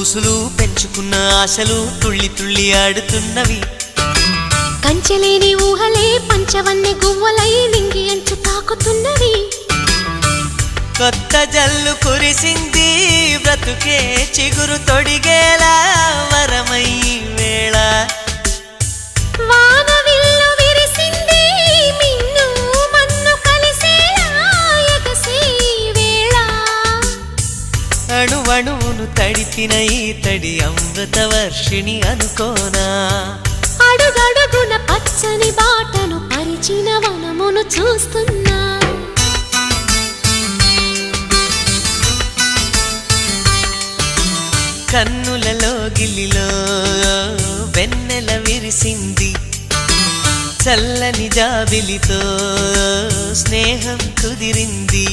ఊసులు పెంచుకున్న ఆశలు తుళ్ళి తుళ్ళి ఆడుతున్నవి. కంచెలేని ఊహలే పంచవన్నె గువ్వలై నింగి అంచు తాకుతున్నవి. కొత్త జల్లు కురిసింది బ్రతుకే చిగురు తొడిగేలా వరమై వేళ. వానవిల్లు విరిసింది మిన్ను మన్ను కలిసేలా ఎగసే వేళ. అణువణువును తడిపిన ఈ తడి అమృత వర్షిణి అనుకోనా. అడుగడుగున పచ్చని బాటను పరిచిన వనమును చూస్తున్నా. కన్నులలో గిల్లిలో వెన్నెల విరిసింది. చల్లని జాబిలితో స్నేహం కుదిరింది.